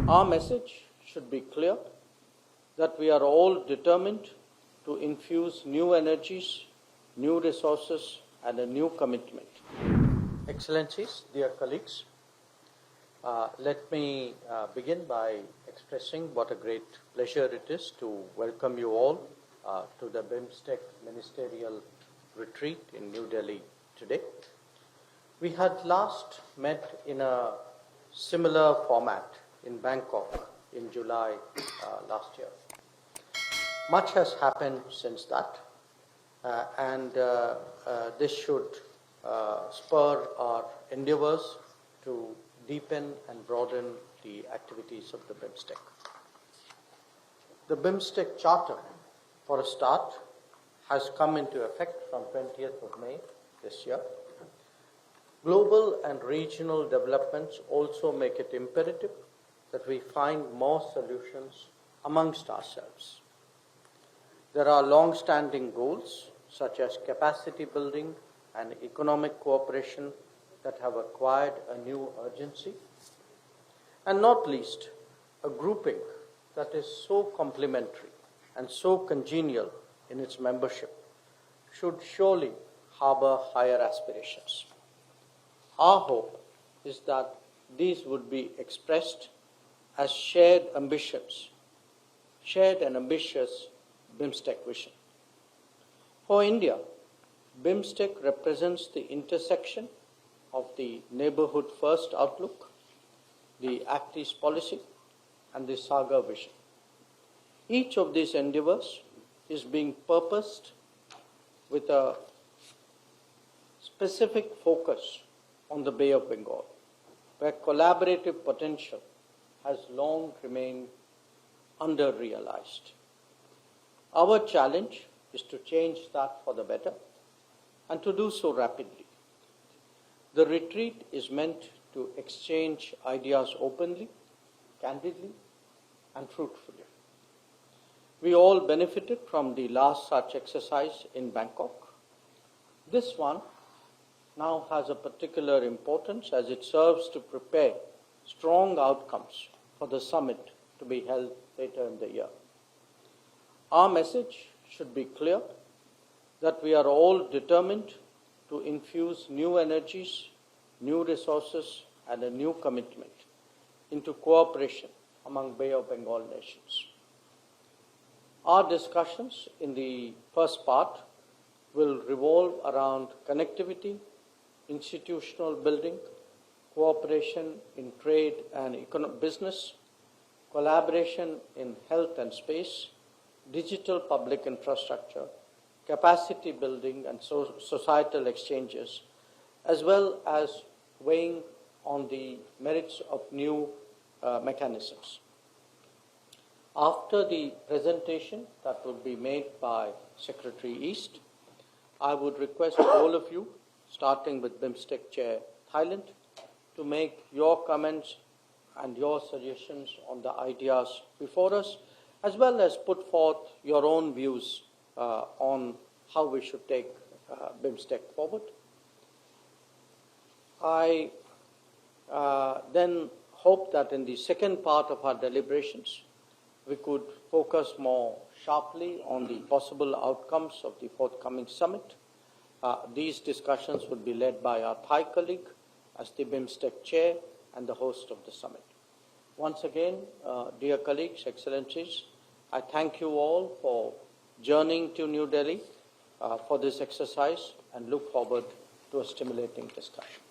Our message should be clear that we are all determined to infuse new energies, new resources, and a new commitment. Excellencies, dear colleagues, let me begin by expressing what a great pleasure it is to welcome you all to the BIMSTEC Ministerial Retreat in New Delhi today. We had last met in a similar format in Bangkok in July last year. Much has happened since that, and this should spur our endeavors to deepen and broaden the activities of the BIMSTEC. The BIMSTEC Charter, for a start, has come into effect from 20th of May this year. Global and regional developments also make it imperative that we find more solutions amongst ourselves. There are long-standing goals such as capacity building and economic cooperation that have acquired a new urgency, and not least, a grouping that is so complementary and so congenial in its membership should surely harbor higher aspirations. Our hope is that these would be expressed as shared ambitions, shared and ambitious BIMSTEC vision. For India, BIMSTEC represents the intersection of the neighborhood first outlook, the Act East policy, and the Saga vision. Each of these endeavors is being purposed with a specific focus on the Bay of Bengal, where collaborative potential has long remained under-realized. Our challenge is to change that for the better, and to do so rapidly. The retreat is meant to exchange ideas openly, candidly, and fruitfully. We all benefited from the last such exercise in Bangkok. This one now has a particular importance as it serves to prepare strong outcomes for the summit to be held later in the year. Our message should be clear that we are all determined to infuse new energies, new resources, and a new commitment into cooperation among Bay of Bengal nations. Our discussions in the first part will revolve around connectivity, institutional building, cooperation in trade and business, collaboration in health and space, digital public infrastructure, capacity building and societal exchanges, as well as weighing on the merits of new mechanisms. After the presentation that will be made by Secretary East, I would request all of you, starting with BIMSTEC Chair Thailand, to make your comments and your suggestions on the ideas before us, as well as put forth your own views on how we should take BIMSTEC forward. I then hope that in the second part of our deliberations, we could focus more sharply on the possible outcomes of the forthcoming summit. These discussions would be led by our Thai colleague as the BIMSTEC chair and the host of the summit. Once again, dear colleagues, excellencies, I thank you all for journeying to New Delhi for this exercise and look forward to a stimulating discussion.